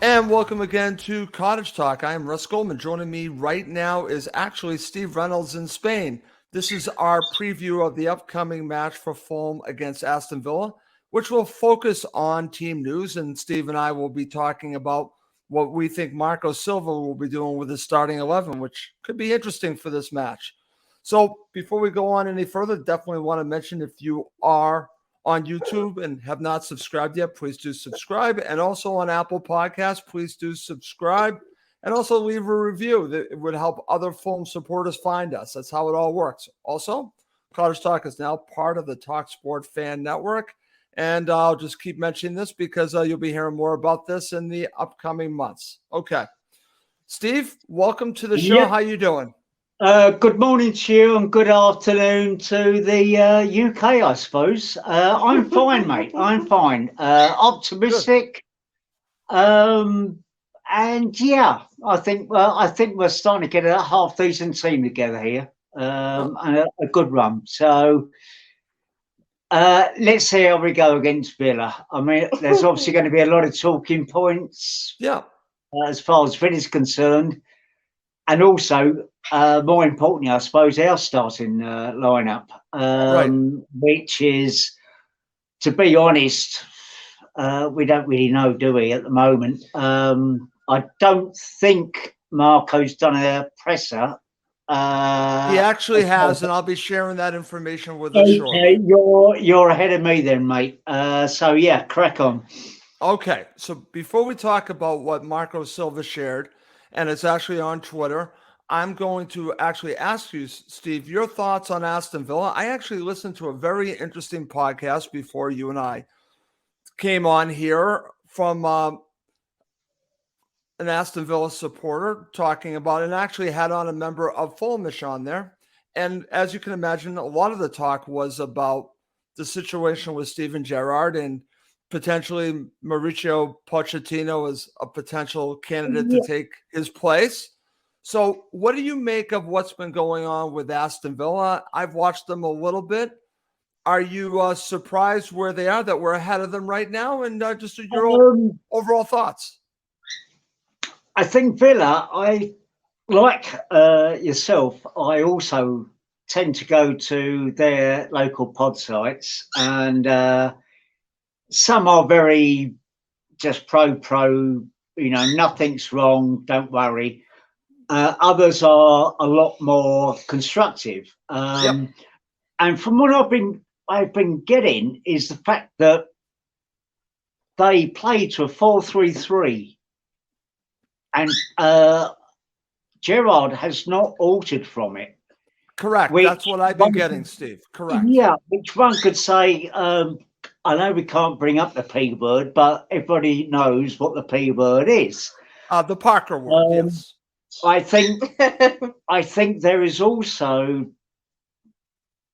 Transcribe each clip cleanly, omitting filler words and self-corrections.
And welcome again to Cottage Talk. I am Russ Goldman. Joining me right now is actually Steve Reynolds in Spain. This is our preview of the upcoming match for Fulham against Aston Villa, which will focus on team news. And Steve and I will be talking about what we think Marco Silva will be doing with his starting 11, which could be interesting for this match. So before we go on any further, definitely want to mention if you are on YouTube and have not subscribed yet, please do subscribe. And also on Apple Podcasts, please do subscribe and also leave a review. That would help other Fulham supporters find us. That's how it all works. Also, Cottage Talk is now part of the talkSPORT fan network. And I'll just keep mentioning this because you'll be hearing more about this in the upcoming months. Okay. Steve, welcome to the show. Yep. How you doing? Good morning to you and good afternoon to the UK, I suppose. I'm fine, mate. I'm fine. Optimistic. And yeah, I think we're starting to get a half decent team together here, and a good run. So let's see how we go against Villa. I mean, there's obviously going to be a lot of talking points. Yeah. As far as Villa's concerned. And also, more importantly, I suppose, our starting lineup, which is, to be honest, we don't really know, do we, at the moment? I don't think Marco's done a presser. He actually has, and I'll be sharing that information with us shortly. You're ahead of me then, mate. So, yeah, crack on. Okay, so before we talk about what Marco Silva shared, and it's actually on Twitter, I'm going to actually ask you, Steve, your thoughts on Aston Villa. I actually listened to a very interesting podcast before you and I came on here from an Aston Villa supporter talking about it, and actually had on a member of Fulhamish on there. And as you can imagine, a lot of the talk was about the situation with Steven Gerrard and potentially Mauricio Pochettino is a potential candidate to take his place. So what do you make of what's been going on with Aston Villa? I've watched them a little bit. Are you surprised where they are, that we're ahead of them right now? And just your overall thoughts. I think Villa, like yourself, I also tend to go to their local pod sites, and some are very just pro, nothing's wrong, don't worry. Others are a lot more constructive. And from what I've been getting is the fact that they play to a 4-3-3, and Gerrard has not altered from it. Correct. That's what I've been getting, Steve. Correct. Yeah, which one could say, I know we can't bring up the P word, but everybody knows what the P word is. The Parker word, yes. I think there is also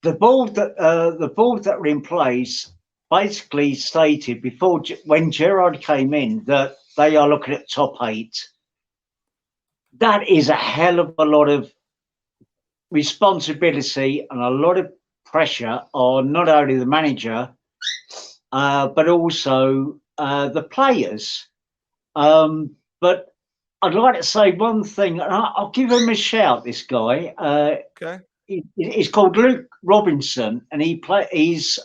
the board that were in place basically stated before, when Gerrard came in, that they are looking at top 8. That is a hell of a lot of responsibility and a lot of pressure on not only the manager, but also the players. But I'd like to say one thing, and I'll give him a shout. This guy, okay, he's called Luke Robinson, and it's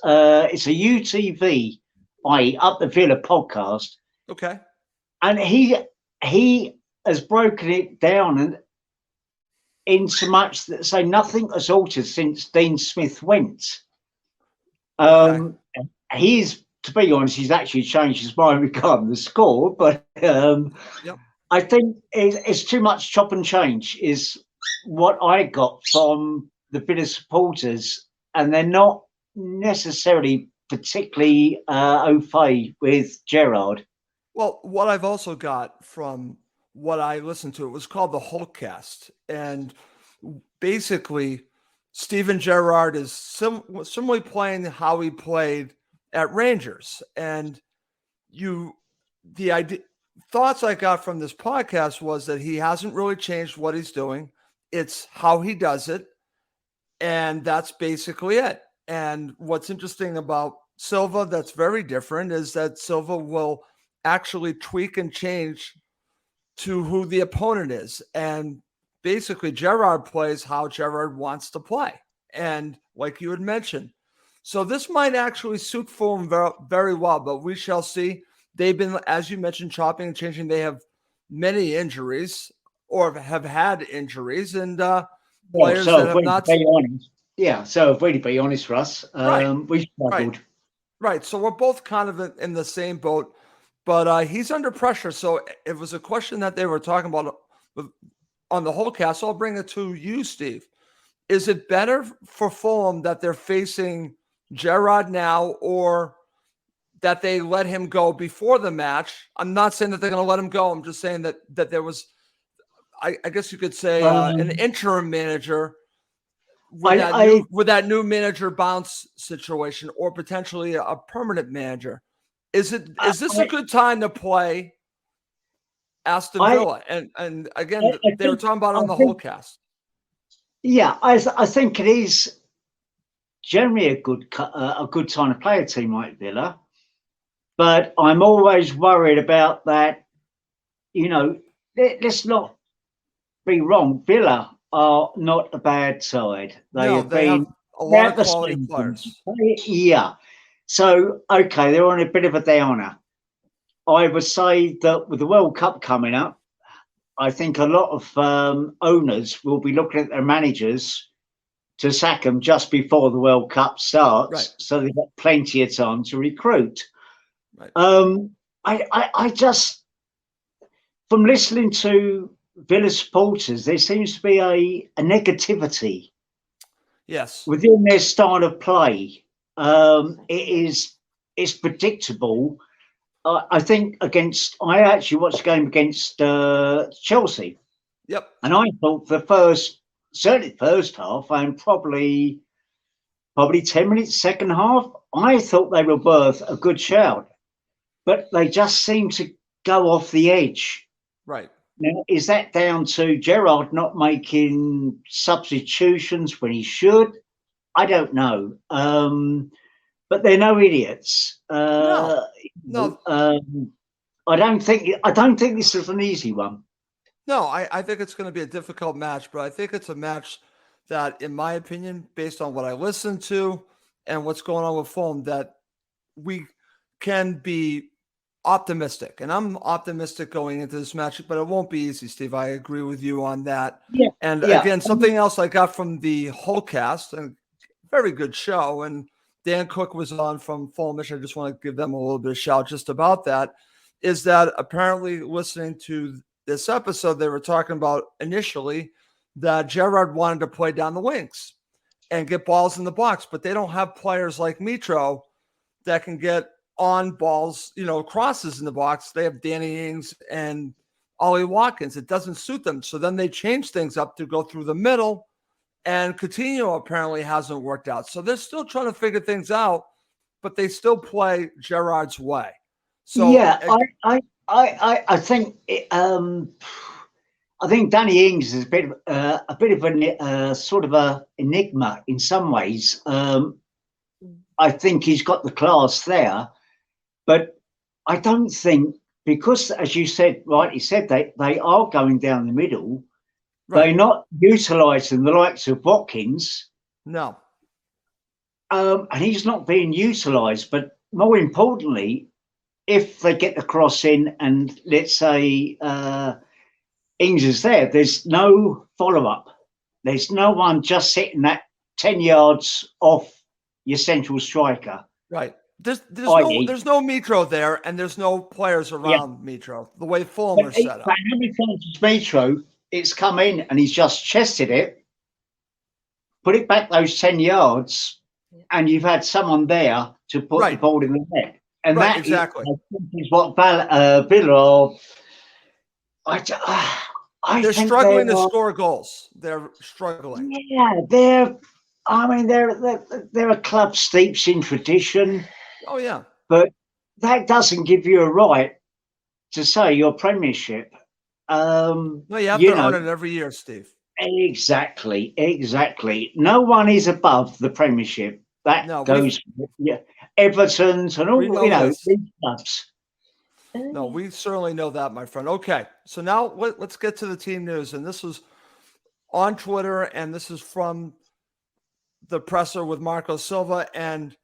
a UTV Up the Villa podcast. Okay, and he has broken it down in so much that say nothing has altered since Dean Smith went. He's, to be honest, he's actually changed his mind regarding the score, but I think it's too much chop and change is what I got from the Villa supporters, and they're not necessarily particularly au fait with Gerrard. Well, what I've also got from what I listened to, it was called the Hulkcast, and basically Steven Gerrard is similarly playing how he played at Rangers. And the idea, thoughts I got from this podcast was that he hasn't really changed what he's doing. It's how he does it. And that's basically it. And what's interesting about Silva that's very different is that Silva will actually tweak and change to who the opponent is. And basically, Gerrard plays how Gerrard wants to play. And like you had mentioned, so this might actually suit Fulham very, very well, but we shall see. They've been, as you mentioned, chopping and changing. They have many injuries or have had injuries, and players that have not. So if we to be honest, Russ, we struggled. Right. So we're both kind of in the same boat, but he's under pressure. So it was a question that they were talking about on the whole cast. So I'll bring it to you, Steve. Is it better for Fulham that they're facing Gerrard now, or that they let him go before the match? I'm not saying that they're going to let him go. I'm just saying that there was, I guess you could say, an interim manager with that new manager bounce situation, or potentially a permanent manager. Is this a good time to play Aston Villa? And again, they were talking about it on the whole cast. Yeah, I think it is generally a good time to play a team like Villa, but I'm always worried about that. You know, let's not be wrong. Villa are not a bad side. They have a lot of quality players. Yeah. So, okay, they're on a bit of a downer. I would say that with the World Cup coming up, I think a lot of owners will be looking at their managers to sack them just before the World Cup starts, so they've got plenty of time to recruit. Right. I just, from listening to Villa supporters, there seems to be a negativity. Yes. Within their style of play. It's predictable. I think I actually watched the game against Chelsea. Yep. And I thought certainly the first half, and probably 10 minutes, second half, I thought they were worth a good shout. But they just seem to go off the edge. Right. Now, is that down to Gerrard not making substitutions when he should? I don't know. But they're no idiots. No. I don't think this is an easy one. No, I think it's going to be a difficult match, but I think it's a match that, in my opinion, based on what I listened to and what's going on with Fulham, that we can be optimistic. And I'm optimistic going into this match, but it won't be easy, Steve. I agree with you on that. Yeah. And again, something else I got from the whole cast, and very good show, and Dan Cook was on from Fulham. I just want to give them a little bit of shout just about that, is that apparently listening to this episode, they were talking about initially that Gerrard wanted to play down the wings and get balls in the box, but they don't have players like Mitro that can get on balls, crosses in the box. They have Danny Ings and Ollie Watkins. It doesn't suit them. So then they change things up to go through the middle, and Coutinho apparently hasn't worked out. So they're still trying to figure things out, but they still play Gerrard's way. So yeah, I think I think Danny Ings is a bit of a sort of a enigma in some ways. I think he's got the class there, but I don't think, because, as you rightly said, they are going down the middle. Right. They're not utilising the likes of Watkins. No. And he's not being utilised. But more importantly, if they get the cross in and let's say Ings is there's no follow-up. There's no one just sitting that 10 yards off your central striker. Right. There's no Mitro there, and there's no players around Mitro, the way Fulham are set up. But how many times is Mitro, it's come in and he's just chested it, put it back those 10 yards, and you've had someone there to put the ball in the net. And that exactly is what Villa are. They're struggling to score goals. They're struggling. Yeah, they're a club steeped in tradition. Oh yeah, but that doesn't give you a right to say your Premiership. No, you have to earn it every year, Steve. Exactly. No one is above the Premiership. That goes, Everton's and all these clubs. No, we certainly know that, my friend. Okay, so now let's get to the team news. And this was on Twitter, and this is from the presser with Marco Silva. And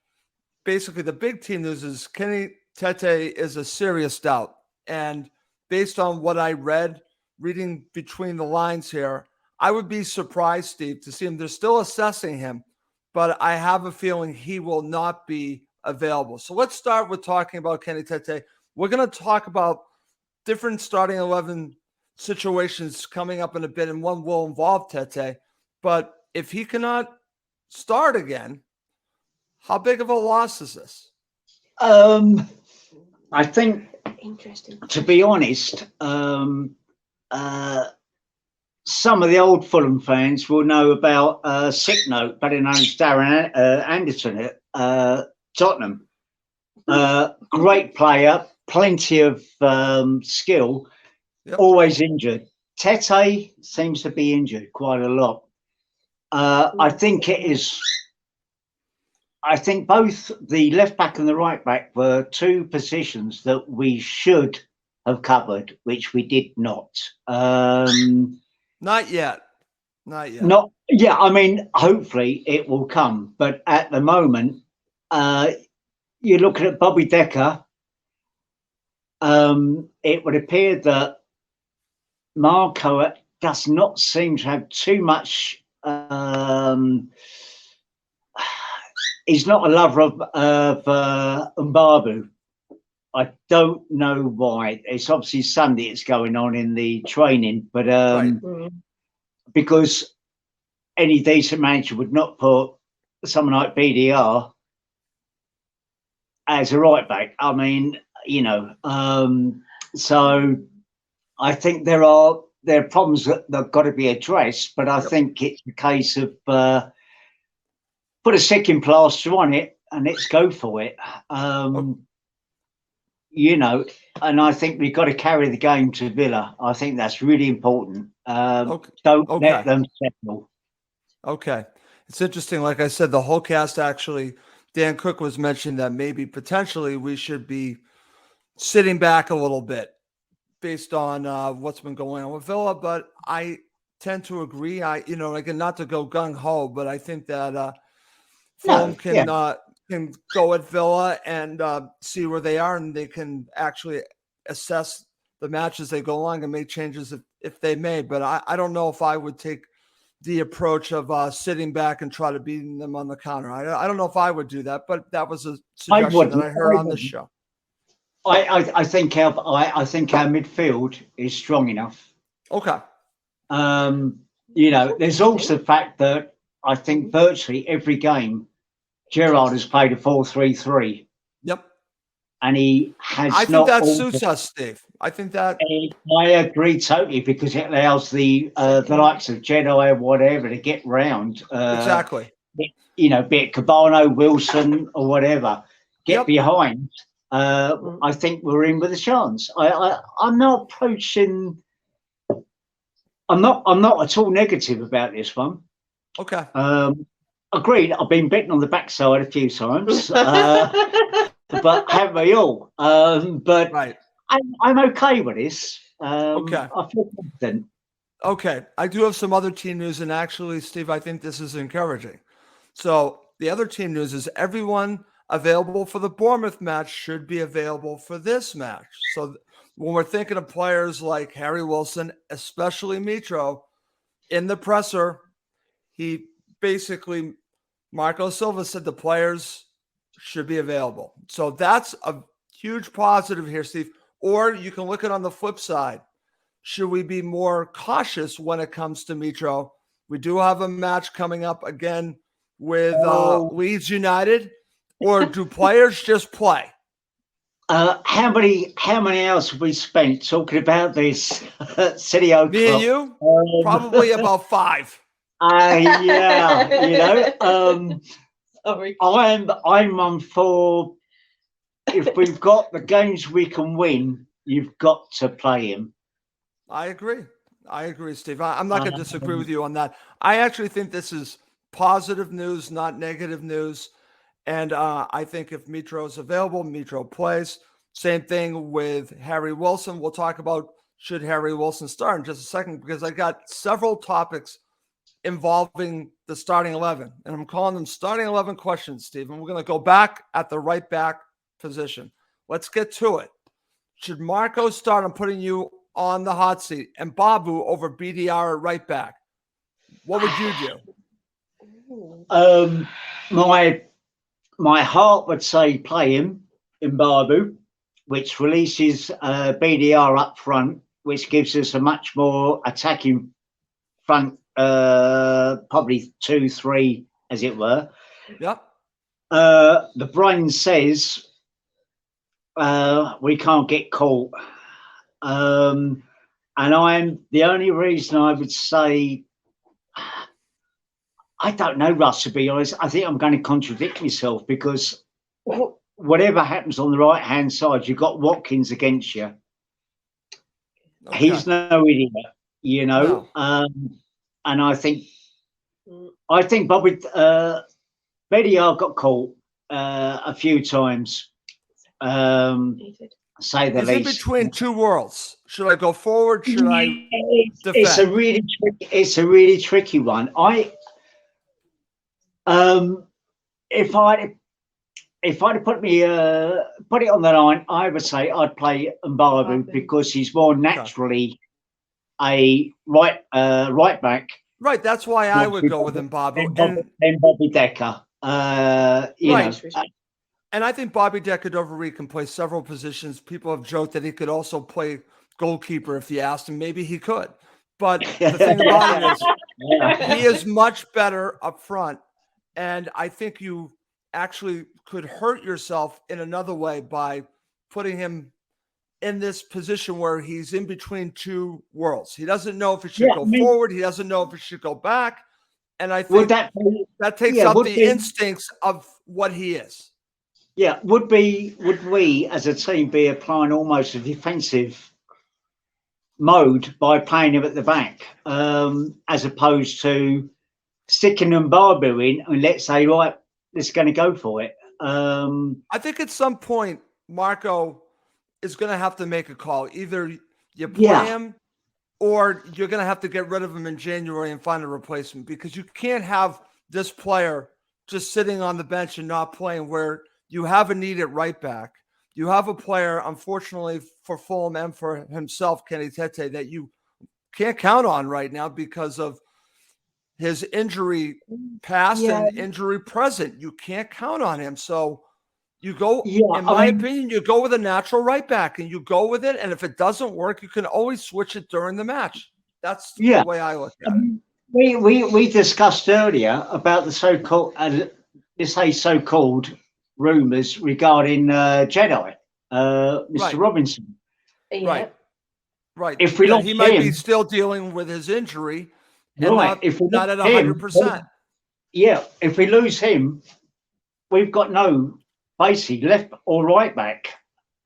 basically, the big team news is Kenny Tete is a serious doubt. And based on what I read, reading between the lines here, I would be surprised, Steve, to see him. They're still assessing him, but I have a feeling he will not be available. So let's start with talking about Kenny Tete. We're going to talk about different starting 11 situations coming up in a bit, and one will involve Tete. But if he cannot start again, how big of a loss is this? I think, to be honest, some of the old Fulham fans will know about Sick Note, better known as Darren Anderson at Tottenham. Great player, plenty of skill, always injured. Tete seems to be injured quite a lot. I think both the left back and the right back were two positions that we should have covered, which we did not. Not yet. I mean, hopefully it will come. But at the moment, you're looking at Bobby Decker. It would appear that Marco does not seem to have too much. He's not a lover of Mbabu. I don't know why. It's obviously Sunday it's going on in the training, but because any decent manager would not put someone like BDR as a right back. I mean, so I think there are problems that have got to be addressed, but I think it's a case of put a second plaster on it and let's go for it. And I think we've got to carry the game to Villa. I think that's really important. Don't let them settle. Okay. It's interesting. Like I said, the whole cast actually, Dan Cook was mentioning that maybe potentially we should be sitting back a little bit based on what's been going on with Villa. But I tend to agree. Again, not to go gung-ho, but I think that Fulham can go at Villa and see where they are, and they can actually assess the match as they go along and make changes if they may. But I don't know if I would take the approach of sitting back and try to beat them on the counter. I don't know if I would do that, but that was a suggestion that I heard on this show. I think our midfield is strong enough. Okay. There's also the fact that I think virtually every game Gerrard has played a 4-3-3. Yep. And he has I think that suits us, Steve. I think that I agree totally, because it allows the likes of Jedi or whatever to get round. Exactly. Be it Cabano, Wilson, or whatever, get behind. I think we're in with a chance. I'm not approaching. I'm not at all negative about this one. Okay. Agreed. I've been bitten on the backside a few times, but haven't we all? But right. I'm okay with this. Okay. I feel confident. Okay. I do have some other team news, and actually, Steve, I think this is encouraging. So the other team news is everyone available for the Bournemouth match should be available for this match. So when we're thinking of players like Harry Wilson, especially Mitro, in the presser, he basically, Marco Silva said the players should be available. So that's a huge positive here, Steve. Or you can look at it on the flip side. Should we be more cautious when it comes to Mitro? We do have a match coming up again with Leeds United. Or do players just play? How many hours have we spent talking about this City Oak? Me and you? Probably about 5. Yeah, I'm for, if we've got the games we can win, you've got to play him. I agree, Steve. I'm not going to disagree with you on that. I actually think this is positive news, not negative news. And I think if Mitro is available, Mitro plays. Same thing with Harry Wilson. We'll talk about should Harry Wilson start in just a second, because I got several topics involving the starting 11, and I'm calling them starting 11 questions, Steve. And we're going to go back at the right back position. Let's get to it. Should Marco start? I'm putting you on the hot seat, and Babu over BDR at right back. What would you do? My heart would say play him in Babu, which releases BDR up front, which gives us a much more attacking front, probably 2-3, as it were. Yep. The brain says we can't get caught. And the only reason I would say, I don't know, Russ, to be honest. I think I'm going to contradict myself, because whatever happens on the right-hand side, you've got Watkins against you. Okay. He's no idiot, you know. No. And I think Bobby BDR got caught a few times. Say the least. In between two worlds. Should I go forward? Should I defend? It's a really tricky one. If I'd put it on the line, I would say I'd play Mbabu, because he's more naturally a right back. Right, that's why I would go with Mbabu. And Bobby Decker. You know. And I think Bobby Decordova can play several positions. People have joked that he could also play goalkeeper if you asked him. Maybe he could. But the thing about it is, he is much better up front. And I think you actually could hurt yourself in another way by putting him in this position where he's in between two worlds. He doesn't know if it should go forward. He doesn't know if it should go back. And I think that takes out the instincts of what he is. Yeah, would we as a team be applying almost a defensive mode by playing him at the back, as opposed to sticking Mbabu in and let's say, right, let's going to go for it. I think at some point Marco is going to have to make a call. Either you play him, or you're going to have to get rid of him in January and find a replacement, because you can't have this player just sitting on the bench and not playing, where you have a need at right back. You have a player, unfortunately for Fulham and for himself, Kenny Tete, that you can't count on right now because of his injury past and injury present. You can't count on him. So you go, in my opinion, you go with a natural right back, and you go with it. And if it doesn't work, you can always switch it during the match. That's the way I look at it. We discussed earlier about the so-called rumors regarding Jedi, Mr. Robinson. Right. If we lost he might be still dealing with his injury, and not at 100%. Yeah, if we lose him, we've got no basically left or right back.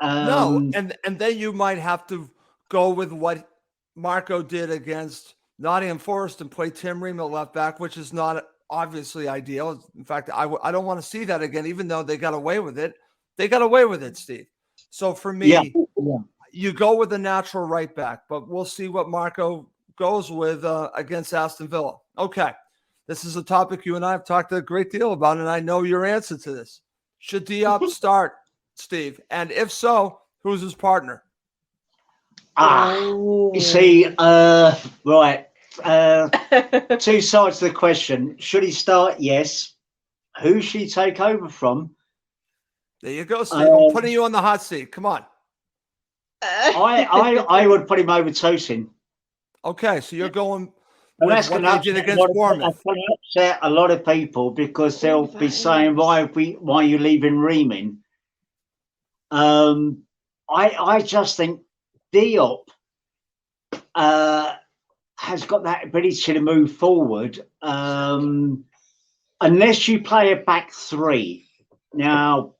No, and then you might have to go with what Marco did against Nottingham Forest and play Tim Ream at left back, which is not obviously ideal. In fact, I don't want to see that again, even though they got away with it. They got away with it, Steve. So for me, you go with the natural right back, but we'll see what Marco goes with against Aston Villa. Okay. This is a topic you and I have talked a great deal about, and I know your answer to this. Should Diop start, Steve? And if so, who's his partner? You see, right. Two sides to the question. Should he start? Yes. Who should he take over from? There you go, Steve. I'm putting you on the hot seat. Come on. I would put him over Tosin. Okay, so you're going with what they did against Bournemouth. That's going to upset a lot of people, because they'll be saying, why are you leaving Riemann? I just think Diop has got that ability to move forward, unless you play a back three. Now,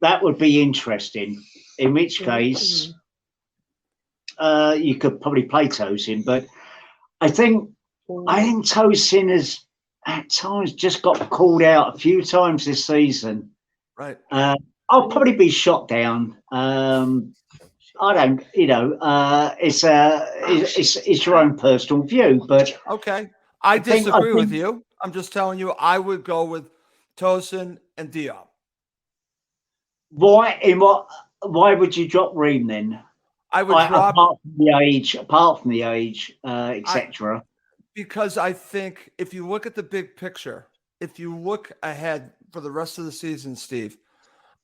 that would be interesting, in which case you could probably play Tosin. But I think Tosin has at times just got called out a few times this season. Right. I'll probably be shot down. I don't, it's your own personal view, but Okay. I I think disagree with you. I'm just telling you, I would go with Tosin and Diop. why would you drop Ream then? I would drop Apart from the age, etc. Because I think if you look at the big picture, if you look ahead for the rest of the season, Steve,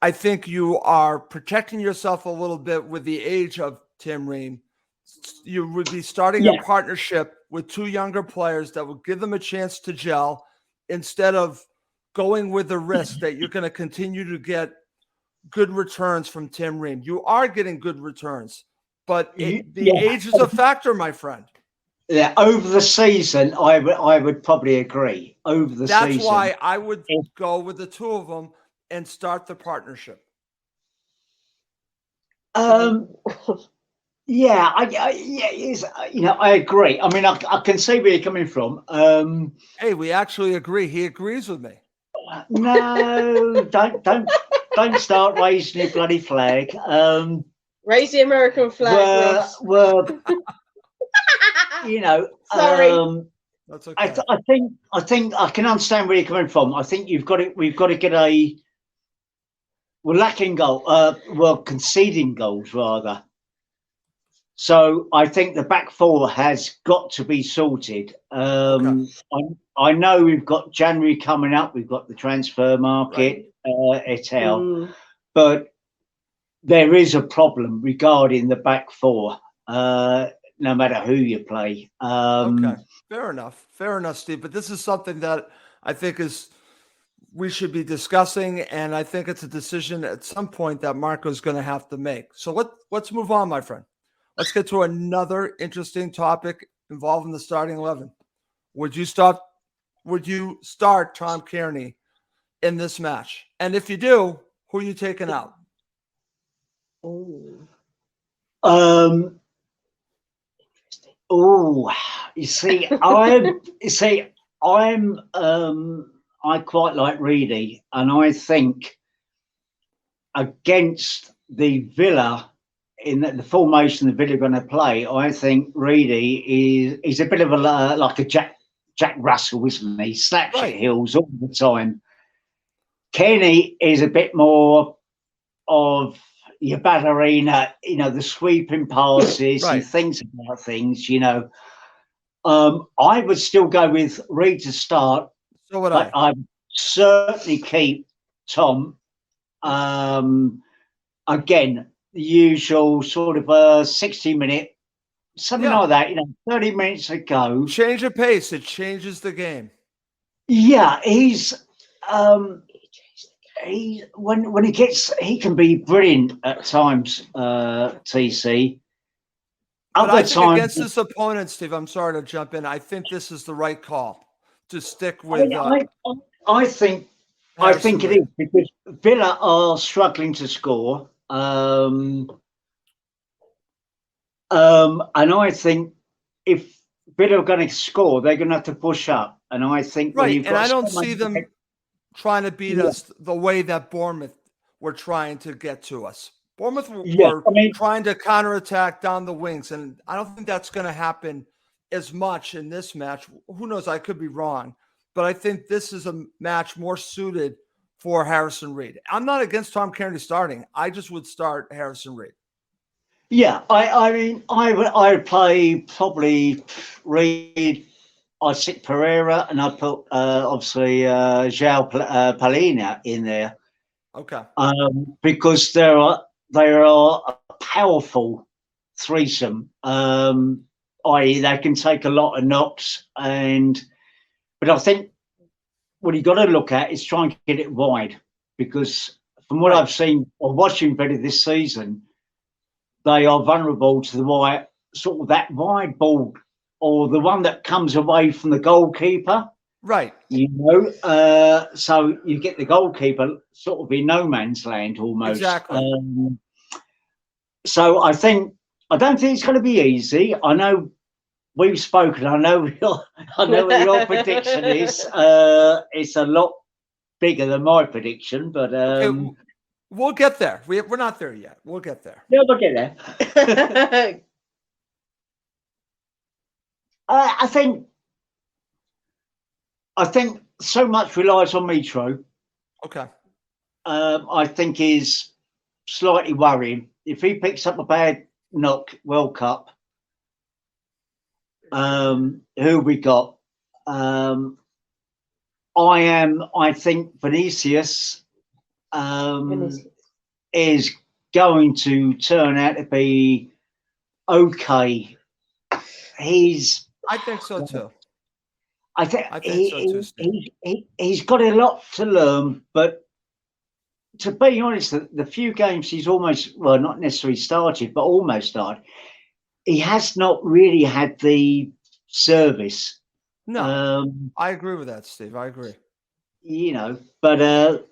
I think you are protecting yourself a little bit with the age of Tim Ream. You would be starting a partnership with two younger players that will give them a chance to gel instead of going with the risk that you're going to continue to get good returns from Tim Ream. You are getting good returns, but the age is a factor, my friend. Yeah, over the season, I would probably agree. Over the season, that's why I would go with the two of them and start the partnership. Yeah, I agree. I mean, I can see where you're coming from. Hey, we actually agree. He agrees with me. No, don't start raising your bloody flag. Raise the American flag. Sorry. That's okay. I think I can understand where you're coming from. I think we've got to get we're lacking conceding goals rather. So I think the back four has got to be sorted. I know we've got January coming up. We've got the transfer market, but there is a problem regarding the back four, no matter who you play. Okay, fair enough, Steve. But this is something that I think we should be discussing, and I think it's a decision at some point that Marco's going to have to make. So let's move on, my friend. Let's get to another interesting topic involving the starting 11. Would you start Tom Kearney in this match? And if you do, who are you taking out? I quite like Reedy, and I think against the Villa in the formation the Villa are going to play, I think Reedy is a bit of like a Jack Russell, isn't he? Slaps at heels all the time. Kenny is a bit more of your ballerina, the sweeping passes. He thinks about things, I would still go with Reed to start. So would I. I would certainly keep Tom. Again, the usual sort of 60-minute, something like that, 30 minutes ago. Change of pace. It changes the game. Yeah, when he can be brilliant at times, TC. But I think against this opponent, Steve, I'm sorry to jump in. I think this is the right call to stick with. I think it is, because Villa are struggling to score. And I think if Villa are going to score, they're going to have to push up. And I think and I don't see them trying to beat us the way that Bournemouth were trying to get to us. Bournemouth were trying to counterattack down the wings, and I don't think that's going to happen as much in this match. Who knows? I could be wrong, but I think this is a match more suited for Harrison Reed. I'm not against Tom Kearney starting. I just would start Harrison Reed. Yeah, I mean, I would play probably Reed. I'd stick Pereira, and I'd put obviously João Palhinha in there. Okay. Because they are a powerful threesome. I.e., they can take a lot of knocks, but I think what you got to look at is try and get it wide, because from what I've seen or watching Villa this season, they are vulnerable to the wide, sort of that wide ball, or the one that comes away from the goalkeeper. Right. So you get the goalkeeper sort of in no man's land almost. Exactly. So I don't think it's going to be easy. I know we've spoken. I know what your prediction is. It's a lot bigger than my prediction, but We'll get there. We're not there yet. We'll get there. Yeah, we'll get there. I think so much relies on Mitro. Okay. I think is slightly worrying. If he picks up a bad knock World Cup, who we got? I think Vinicius is going to turn out to be okay. I think so too. I think he's got a lot to learn, but to be honest, the few games he's almost, well, not necessarily started, but almost started, he has not really had the service. No, I agree with that, Steve. I agree. You know, but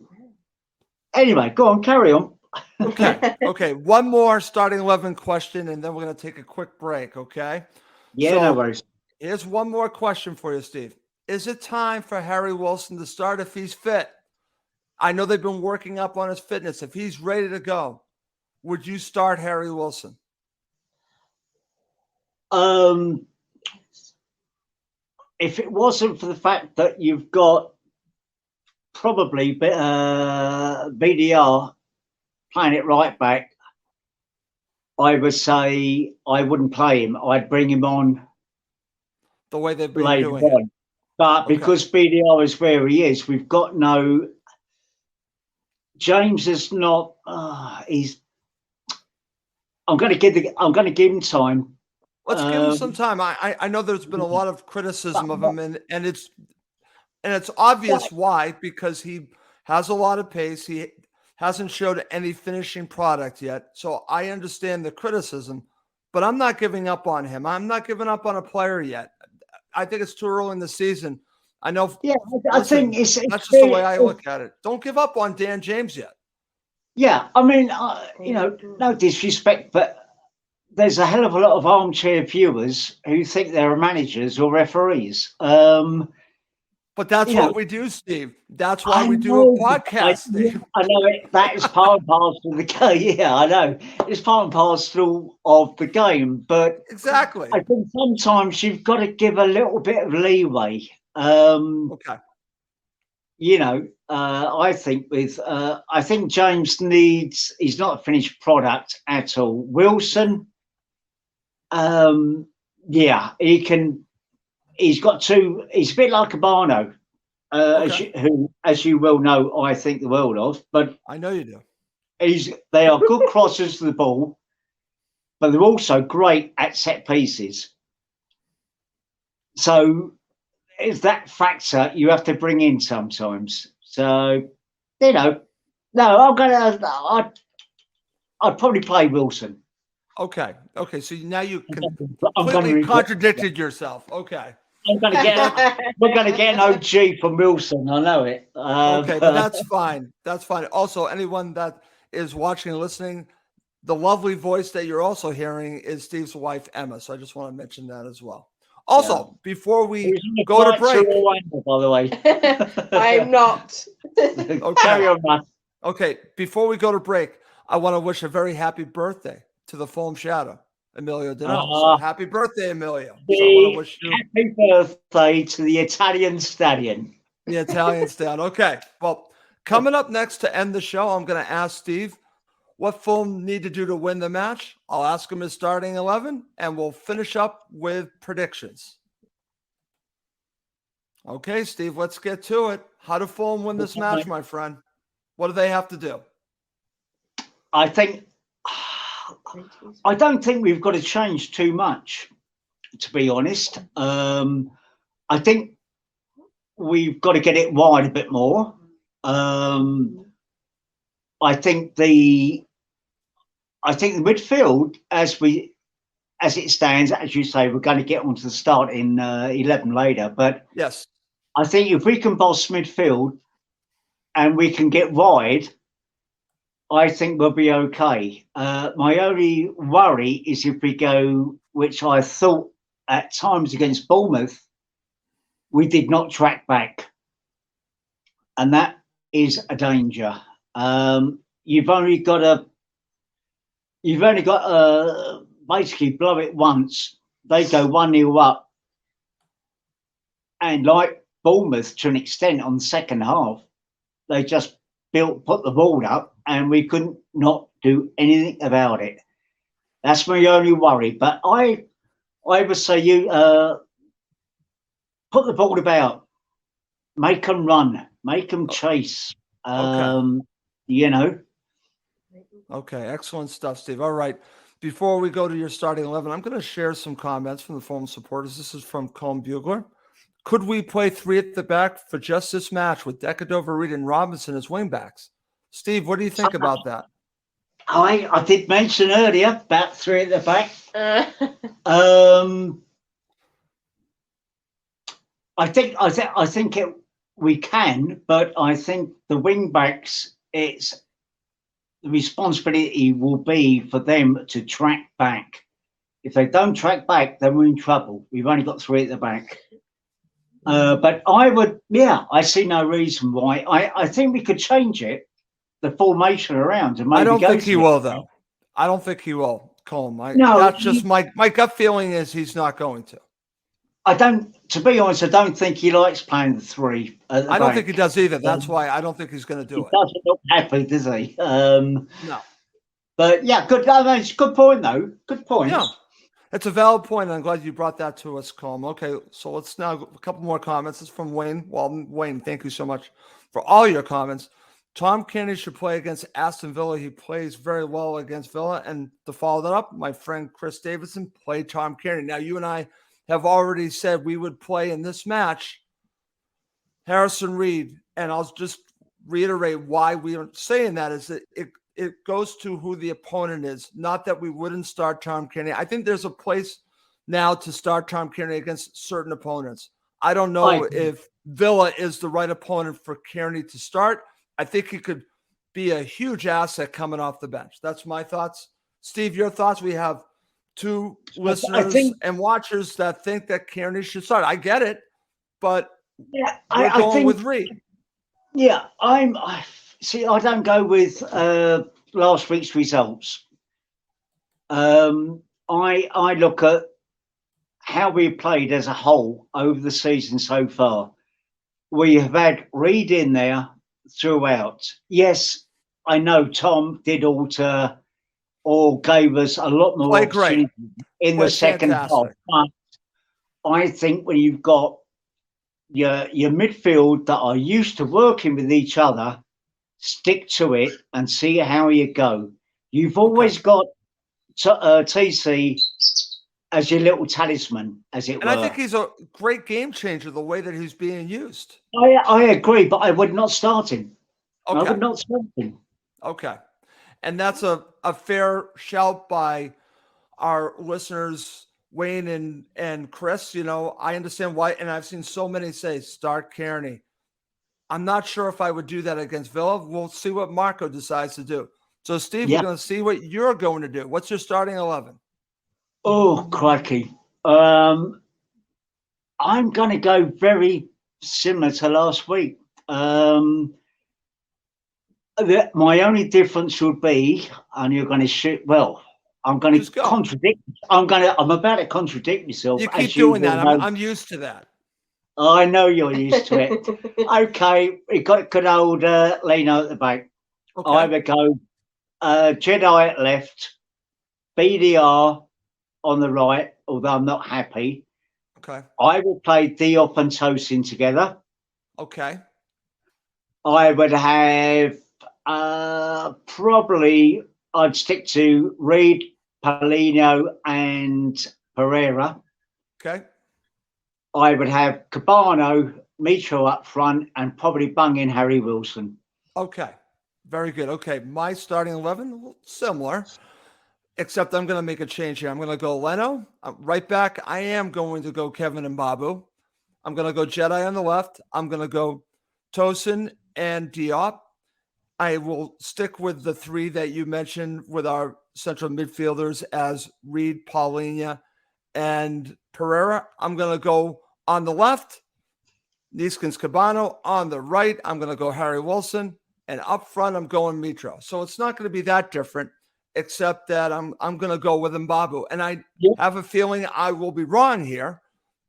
anyway, go on, carry on. Okay. One more starting 11 question, and then we're going to take a quick break, okay? Yeah, no worries. Here's one more question for you, Steve. Is it time for Harry Wilson to start if he's fit? I know they've been working up on his fitness. If he's ready to go, would you start Harry Wilson? If it wasn't for the fact that you've got probably BDR playing it right back, I would say I wouldn't play him. I'd bring him on the way they've been doing it. But because BDR is where he is, we've got no. James is not. He's. I'm going to give him time. Let's give him some time. I know there's been a lot of criticism of him, and it's obvious why, because he has a lot of pace. He hasn't showed any finishing product yet, so I understand the criticism. But I'm not giving up on him. I'm not giving up on a player yet. I think it's too early in the season. I know. Yeah, I think it's that's just the way I look at it. Don't give up on Dan James yet. Yeah, I mean, no disrespect, but there's a hell of a lot of armchair viewers who think they're managers or referees. But that's what we do, Steve. That's why we do a podcast, Steve. I know it. That is part and parcel of the game. Yeah, I know. It's part and parcel of the game. But exactly, I think sometimes you've got to give a little bit of leeway. Okay. You know, I think James he's not a finished product at all. Wilson, yeah, he can. He's got two. He's a bit like Urbano, as you well know, I think the world of. But I know you do. They are good crossers to the ball, but they're also great at set pieces. So it's that factor you have to bring in sometimes. So no, I'd probably play Wilson. Okay. So now you completely contradicted yourself. Okay. We're going to get an OG from Wilson. I know it. Okay, but that's fine. That's fine. Also, anyone that is watching and listening, the lovely voice that you're also hearing is Steve's wife, Emma. So I just want to mention that as well. Also, before we go to break, by the way, I'm not. Okay. Carry on, man. Okay, before we go to break, I want to wish a very happy birthday to the Fulham Shadow, Emilio Danilo. So happy birthday, Emilio. So I want to wish you happy birthday to the Italian Stallion. The Italian Stallion. Okay. Well, coming up next to end the show, I'm going to ask Steve what Fulham need to do to win the match. I'll ask him his starting 11, and we'll finish up with predictions. Okay, Steve, let's get to it. How do Fulham win this match, my friend? What do they have to do? I don't think we've got to change too much, to be honest. I think we've got to get it wide a bit more. I think the midfield, as it stands, as you say, we're going to get onto the starting 11 later. But yes, I think if we can boss midfield and we can get wide, I think we'll be okay. My only worry is if we go, which I thought at times against Bournemouth, we did not track back, and that is a danger. you've only got to basically blow it once. They go 1-0 up, and like Bournemouth to an extent on the second half, they just put the ball up, and we couldn't not do anything about it. That's my only worry. But I would say you put the ball about, make them run, make them chase. You know. Okay, excellent stuff, Steve. All right. Before we go to your starting 11, I'm going to share some comments from the Fulham supporters. This is from Colm Bugler. Could we play 3 at the back for just this match with Decadova, Reed, and Robinson as wingbacks? Steve, what do you think about that? I did mention earlier about 3 at the back. I think we can, but I think the wingbacks, the responsibility will be for them to track back. If they don't track back, then we're in trouble. We've only got 3 at the back. But I see no reason why. I think we could change it, the formation around. And maybe I don't think he will, though. I don't think he will, Colm. That's just my gut feeling is he's not going to. To be honest, I don't think he likes playing the 3 at the I don't back. think he does either. That's why I don't think he's going to do it. He doesn't look happy, does he? No. But yeah, good. It's a good point, though. Good point. Yeah. It's a valid point. I'm glad you brought that to us, Colm. Okay, so let's now a couple more comments. This is from Wayne. Well, Wayne, thank you so much for all your comments. Tom Kearney should play against Aston Villa. He plays very well against Villa. And to follow that up, my friend Chris Davidson played Tom Kearney. Now, you and I have already said we would play in this match Harrison Reed. And I'll just reiterate why we are saying that is that it goes to who the opponent is, not that we wouldn't start Tom Kearney. I think there's a place now to start Tom Kearney against certain opponents. I don't know if Villa is the right opponent for Kearney to start. I think he could be a huge asset coming off the bench. That's my thoughts. Steve, your thoughts? We have 2 listeners and watchers that think that Kearney should start. I get it, but we're going with Reed. Yeah, See, I don't go with last week's results. I look at how we played as a whole over the season so far. We have had Reed in there throughout. Yes, I know Tom did alter or gave us a lot more opportunity in the second half. But I think when you've got your midfield that are used to working with each other, stick to it and see how you go. You've always got TC as your little talisman, as it were. And I think he's a great game changer, the way that he's being used. I agree, but I would not start him. Okay. I would not start him. Okay. And that's a fair shout by our listeners, Wayne and Chris. You know, I understand why, and I've seen so many say, start Kearney. I'm not sure if I would do that against Villa. We'll see what Marco decides to do. So, Steve, we're going to see what you're going to do. What's your starting 11? Oh, crikey. I'm going to go very similar to last week. My only difference would be, and you're going to shoot, well, I'm going to contradict. I'm about to contradict myself. You keep doing that. I'm used to that. I know you're used to it. Okay, we got good old Leno at the back. Okay. I would go Jedi at left, BDR on the right, although I'm not happy. Okay. I would play Diop and Tosin together. Okay. I would have probably I'd stick to Reed, Paulinho, and Pereira. Okay. I would have Cabano, Mitro up front, and probably bung in Harry Wilson. Okay. Very good. Okay. My starting 11, similar, except I'm going to make a change here. I'm going to go Leno. Right back, I am going to go Kevin and Babu. I'm going to go Jedi on the left. I'm going to go Tosin and Diop. I will stick with the 3 that you mentioned with our central midfielders as Reed, Paulinho, and Pereira. I'm going to go on the left, Neeskens Cabano. On the right, I'm going to go Harry Wilson. And up front, I'm going Mitro. So it's not going to be that different, except that I'm going to go with Mbabu. And I have a feeling I will be wrong here,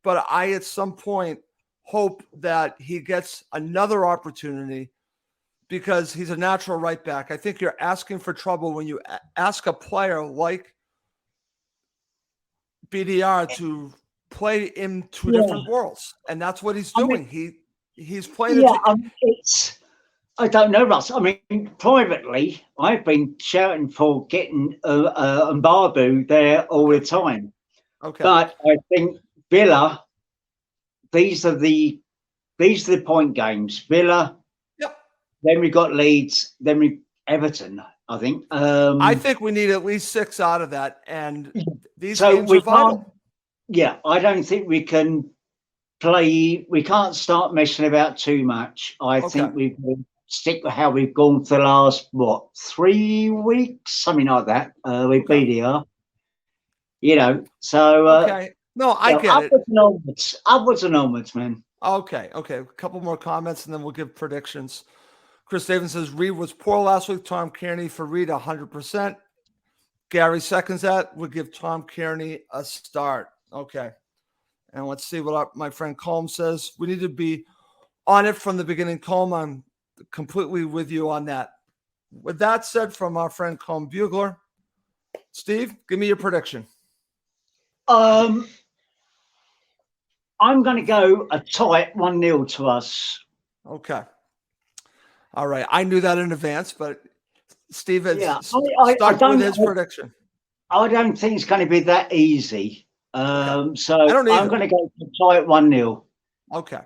but I at some point hope that he gets another opportunity because he's a natural right back. I think you're asking for trouble when you ask a player like BDR to play in two different worlds, and that's what he's doing. He's playing. I don't know, Russ. I mean, privately, I've been shouting for getting Mbabu there all the time. Okay, but I think Villa. These are the point games. Villa. Yep. Then we got Leeds. Then we Everton. I think. I think we need at least 6 out of that, and these so games are vital. Yeah, I don't think we can play. We can't start messing about too much. I think we can stick with how we've gone for the last 3 weeks, something like that. With BDR, So no, I get it. Upwards and onwards, man. Okay. A couple more comments, and then we'll give predictions. Chris Davis says Reed was poor last week. Tom Kearney for Reed 100%. Gary seconds that. Would give Tom Kearney a start. Okay. And let's see what my friend Colm says. We need to be on it from the beginning. Colm, I'm completely with you on that. With that said, from our friend Colm Bugler, Steve, give me your prediction. I'm going to go a tight 1-0 to us. Okay. All right. I knew that in advance, but Steve had stuck with his prediction. I don't think it's going to be that easy. So I'm going to go for tight 1-0. Okay.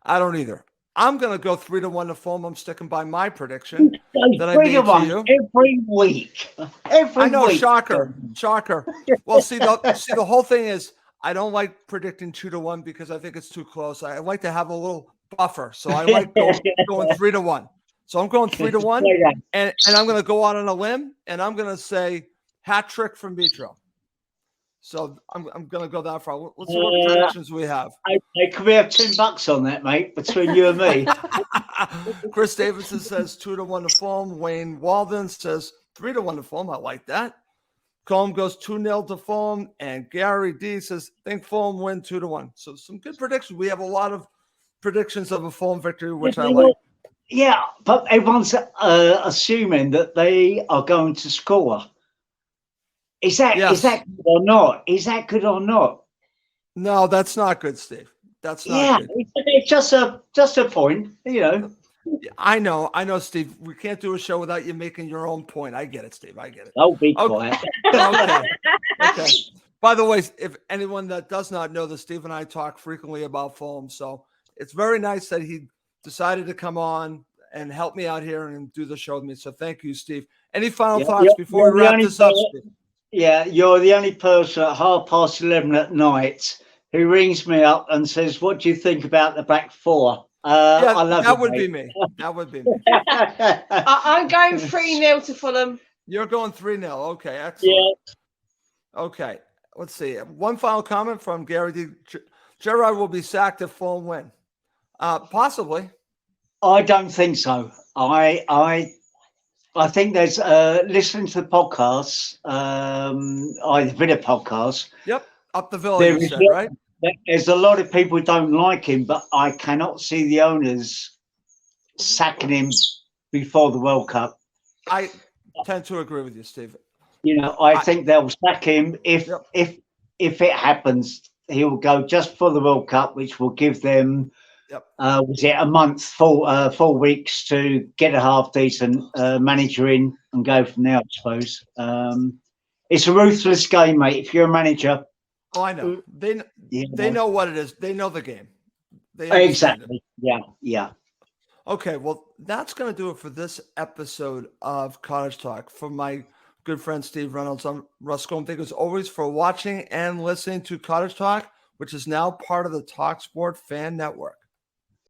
I don't either. I'm going to go 3-1 to Fulham. I'm sticking by my prediction that I made to you every week. I know, shocker. Well, see, the whole thing is I don't like predicting 2-1 because I think it's too close. I like to have a little buffer, so I like going 3-1. So I'm going 3-1, and I'm going to go out on a limb, and I'm going to say hat trick from Mitro. So I'm going to go that far. Let's see what predictions we have. Can we have $10 on that, mate, between you and me? Chris Davidson says 2-1 to Fulham. Wayne Walden says 3-1 to Fulham. I like that. Colm goes 2-0 to Fulham, and Gary D says think Fulham win 2-1. So some good predictions. We have a lot of predictions of a Fulham victory, which I like. Yeah, but everyone's assuming that they are going to score. Is that good or not? Is that good or not? No, that's not good, Steve. That's not good. It's just a point, I know, Steve. We can't do a show without you making your own point. I get it, Steve. I get it. Oh, be quiet. Okay. By the way, if anyone that does not know this, Steve and I talk frequently about Fulham, so it's very nice that he decided to come on and help me out here and do the show with me. So thank you, Steve. Any final thoughts before we wrap this up, Steve? Yeah, you're the only person at 11:30 at night who rings me up and says, "What do you think about the back four?" I love that would be me. That would be me. I'm going 3-0 to Fulham. You're going 3-0. Okay, excellent. Yeah. Okay, let's see. One final comment from Gary D. Gerrard will be sacked if Fulham win. Possibly. I don't think so. I think there's listening to the podcasts, the Villa podcast. Yep, up the Villa, you said, right? There's a lot of people who don't like him, but I cannot see the owners sacking him before the World Cup. I tend to agree with you, Steve. I think they'll sack him if it happens. He'll go just for the World Cup, which will give them. Was it a month, 4 weeks to get a half decent manager in and go from there, I suppose. It's a ruthless game, mate. If you're a manager. Oh, I know. They know what it is. They know the game. Exactly. Yeah. Okay, well, that's going to do it for this episode of Cottage Talk. For my good friend Steve Reynolds, I'm Russ Goldman. Thank you as always for watching and listening to Cottage Talk, which is now part of the talkSPORT Fan Network.